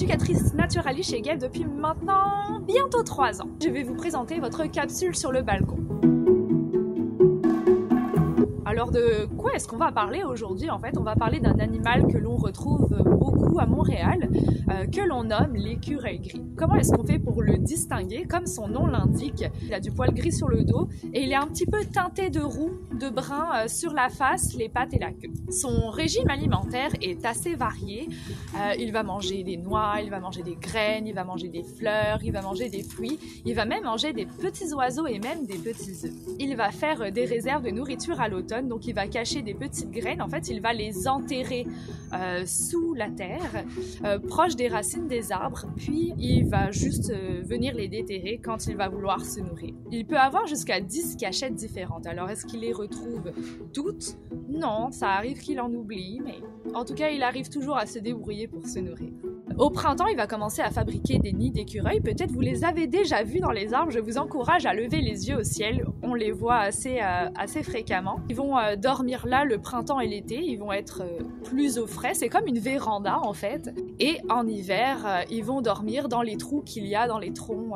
éducatrice naturaliste chez Gabe depuis maintenant bientôt 3 ans. Je vais vous présenter votre capsule sur le balcon. Alors de quoi est-ce qu'on va parler aujourd'hui? En fait, on va parler d'un animal que l'on retrouve beaucoup à Montréal, que l'on nomme l'écureuil gris. Comment est-ce qu'on fait pour le distinguer? Comme son nom l'indique, il a du poil gris sur le dos et il est un petit peu teinté de roux, de brun sur la face, les pattes et la queue. Son régime alimentaire est assez varié. Il va manger des noix, il va manger des graines, il va manger des fleurs, il va manger des fruits, il va même manger des petits oiseaux et même des petits œufs. Il va faire des réserves de nourriture à l'automne, donc il va cacher des petites graines. En fait, il va les enterrer sous la terre, proche des racines des arbres, puis il va juste venir les déterrer quand il va vouloir se nourrir. Il peut avoir jusqu'à 10 cachettes différentes. Alors, est-ce qu'il les retrouve toutes? Non, ça arrive qu'il en oublie, mais en tout cas, il arrive toujours à se débrouiller pour se nourrir. Au printemps, il va commencer à fabriquer des nids d'écureuils. Peut-être vous les avez déjà vus dans les arbres. Je vous encourage à lever les yeux au ciel. On les voit assez fréquemment. Ils vont dormir là le printemps et l'été. Ils vont être plus au frais. C'est comme une véranda en fait. Et en hiver, ils vont dormir dans les trous qu'il y a dans les troncs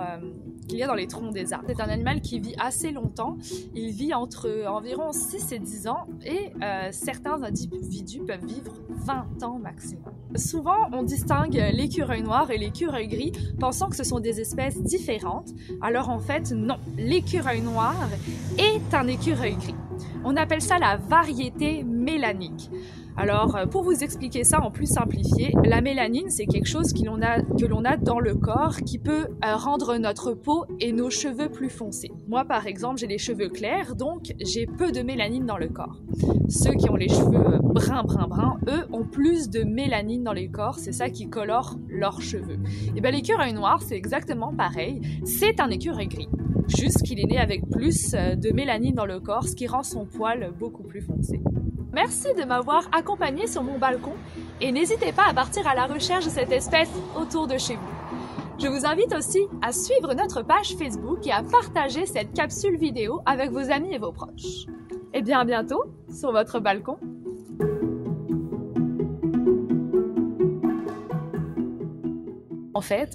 des arbres. C'est un animal qui vit assez longtemps. Il vit entre environ 6 et 10 ans et certains individus peuvent vivre 20 ans maximum. Souvent, on distingue l'écureuil noir et l'écureuil gris, pensant que ce sont des espèces différentes. Alors en fait, non. L'écureuil noir est un écureuil gris. On appelle ça la variété mélanique. Alors, pour vous expliquer ça en plus simplifié, la mélanine, c'est quelque chose que l'on a dans le corps qui peut rendre notre peau et nos cheveux plus foncés. Moi, par exemple, j'ai les cheveux clairs, donc j'ai peu de mélanine dans le corps. Ceux qui ont les cheveux bruns, eux, ont plus de mélanine dans les corps, c'est ça qui colore leurs cheveux. Et bien, l'écureuil noir, c'est exactement pareil, c'est un écureuil gris. Juste qu'il est né avec plus de mélanine dans le corps, ce qui rend son poil beaucoup plus foncé. Merci de m'avoir accompagné sur mon balcon et n'hésitez pas à partir à la recherche de cette espèce autour de chez vous. Je vous invite aussi à suivre notre page Facebook et à partager cette capsule vidéo avec vos amis et vos proches. Et bien à bientôt sur votre balcon. En fait,